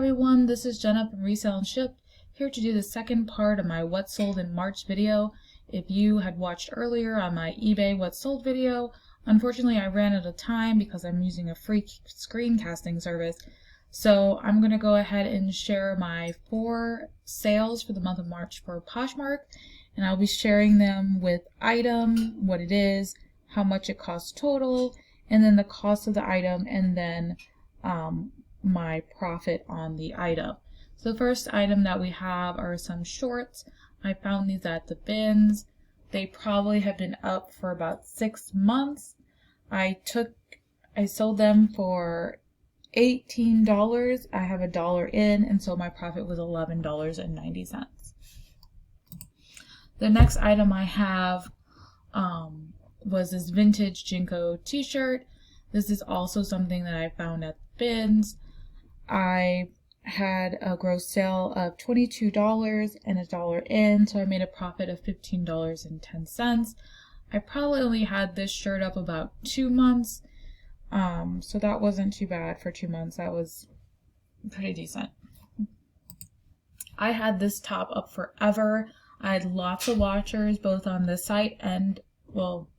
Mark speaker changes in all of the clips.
Speaker 1: everyone, this is Jenna from Resell and Ship, here to do the second part of my What Sold in March video. If you had watched earlier on my eBay What Sold video, unfortunately I ran out of time because I'm using a free screencasting service. So I'm going to go ahead and share my 4 sales for the month of March for Poshmark, and I'll be sharing them with item, what it is, how much it costs total, and then the cost of the item, and then my profit on the item. So the first item that we have are some shorts. I found these at the bins. They probably have been up for about 6 months. I sold them for $18. I have $1 in, and so my profit was $11.90. The next item I have was this vintage Jinko t-shirt. This is also something that I found at bins. I had a gross sale of $22 and $1 in, so I made a profit of $15.10. I probably only had this shirt up about 2 months, so that wasn't too bad for 2 months. That was pretty decent. I had this top up forever. I had lots of watchers both on this site and, well,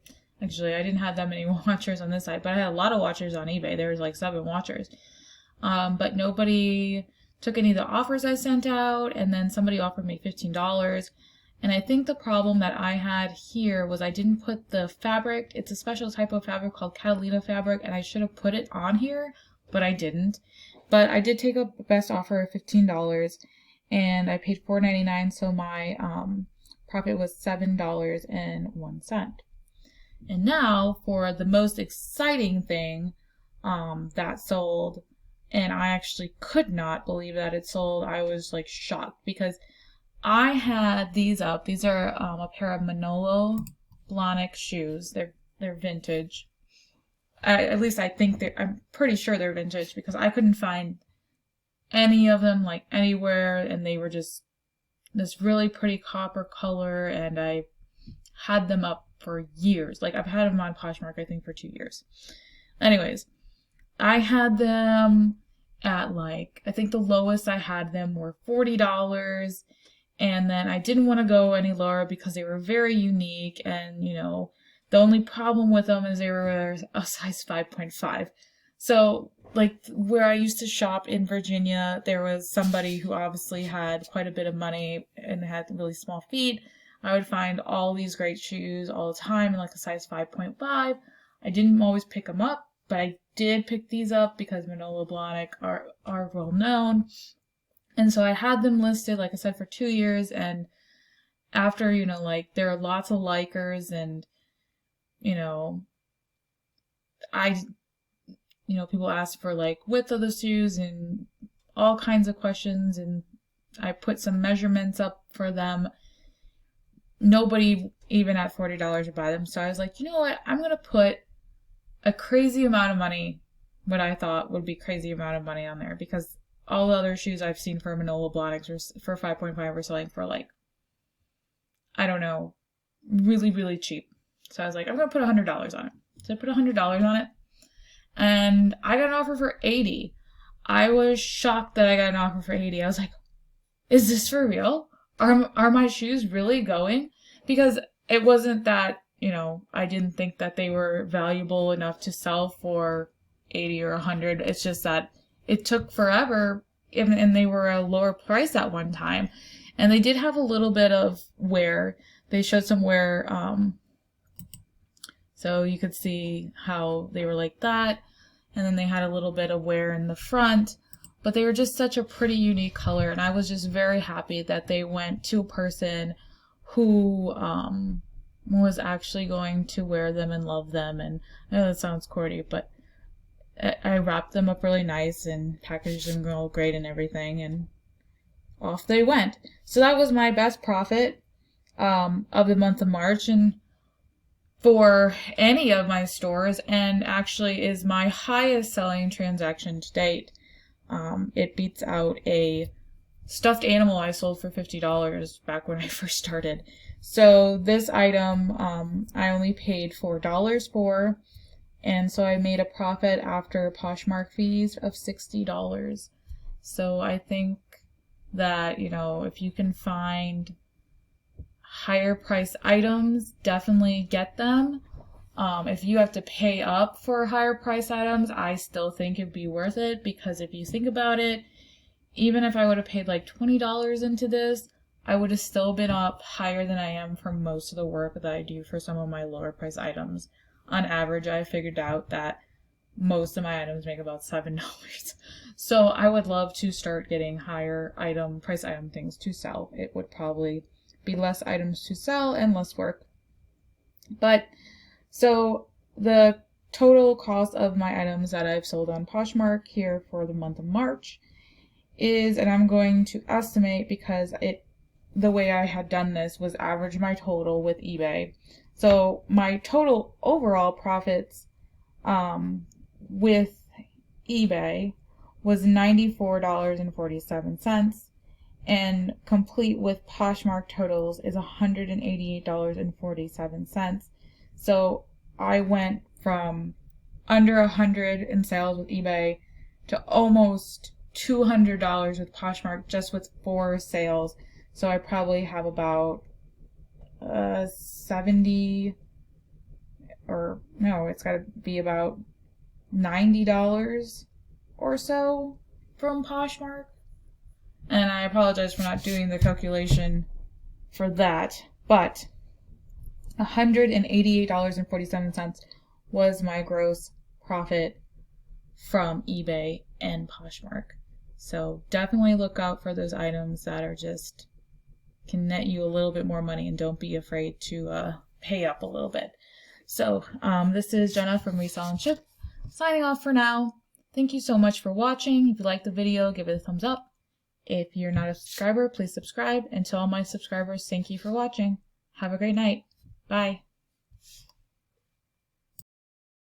Speaker 1: actually I didn't have that many watchers on this site, but I had a lot of watchers on eBay. There was like 7 watchers. But nobody took any of the offers I sent out, and then somebody offered me $15. And I think the problem that I had here was I didn't put the fabric. It's a special type of fabric called Catalina fabric, and I should have put it on here, but I didn't. But I did take a best offer of $15, and I paid $4.99, so my profit was $7.01. And now for the most exciting thing that sold. And I actually could not believe that it sold. I was like shocked because I had these up. These are a pair of Manolo Blahnik shoes. They're vintage. At least I think I'm pretty sure they're vintage because I couldn't find any of them like anywhere, and they were just this really pretty copper color, and I had them up for years. Like I've had them on Poshmark I think for 2 years. Anyways, I had them at like, I think the lowest I had them were $40, and then I didn't want to go any lower because they were very unique, and you know, the only problem with them is they were a size 5.5. So like where I used to shop in Virginia, there was somebody who obviously had quite a bit of money and had really small feet. I would find all these great shoes all the time in like a size 5.5. I didn't always pick them up, but I did pick these up because Manolo Blahnik are well known. And so I had them listed, like I said, for 2 years. And after, you know, like there are lots of likers, and, you know, people ask for like width of the shoes and all kinds of questions. And I put some measurements up for them. Nobody even at $40 would buy them. So I was like, you know what? I'm going to put a crazy amount of money, what I thought would be crazy amount of money on there, because all the other shoes I've seen for Manolo Blahniks for 5.5 were selling for like, I don't know, really, really cheap. So I was like, I'm going to put $100 on it. So I put $100 on it, and I got an offer for $80. I was shocked that I got an offer for $80. I was like, is this for real? Are my shoes really going? Because it wasn't that, you know, I didn't think that they were valuable enough to sell for $80 or $100. It's just that it took forever, and they were a lower price at one time. And they did have a little bit of wear. They showed some wear, so you could see how they were like that. And then they had a little bit of wear in the front. But they were just such a pretty unique color, and I was just very happy that they went to a person who was actually going to wear them and love them. And I know that sounds corny, but I wrapped them up really nice and packaged them all great and everything, and off they went. So that was my best profit of the month of March, and for any of my stores, and actually is my highest selling transaction to date. It beats out a stuffed animal I sold for $50 back when I first started. So this item I only paid $4 for, and so I made a profit after Poshmark fees of $60. So I think that, if you can find higher price items, definitely get them. If you have to pay up for higher price items, I still think it'd be worth it, because if you think about it, even if I would have paid like $20 into this, I would have still been up higher than I am for most of the work that I do for some of my lower price items. On average, I figured out that most of my items make about $7. So I would love to start getting higher price item things to sell. It would probably be less items to sell and less work. But so the total cost of my items that I've sold on Poshmark here for the month of March is, and I'm going to estimate because the way I had done this was average my total with eBay. So my total overall profits with eBay was $94.47, and complete with Poshmark totals is $188.47. So I went from under 100 in sales with eBay to almost $200 with Poshmark just with 4 sales. So I probably have about 70, or no, it's got to be about $90 or so from Poshmark. And I apologize for not doing the calculation for that, but $188.47 was my gross profit from eBay and Poshmark. So definitely look out for those items that are just can net you a little bit more money, and don't be afraid to pay up a little bit. So this is Jenna from Resell and Ship, signing off for now. Thank you so much for watching. If you liked the video, give it a thumbs up. If you're not a subscriber, please subscribe. And to all my subscribers, thank you for watching. Have a great night. Bye.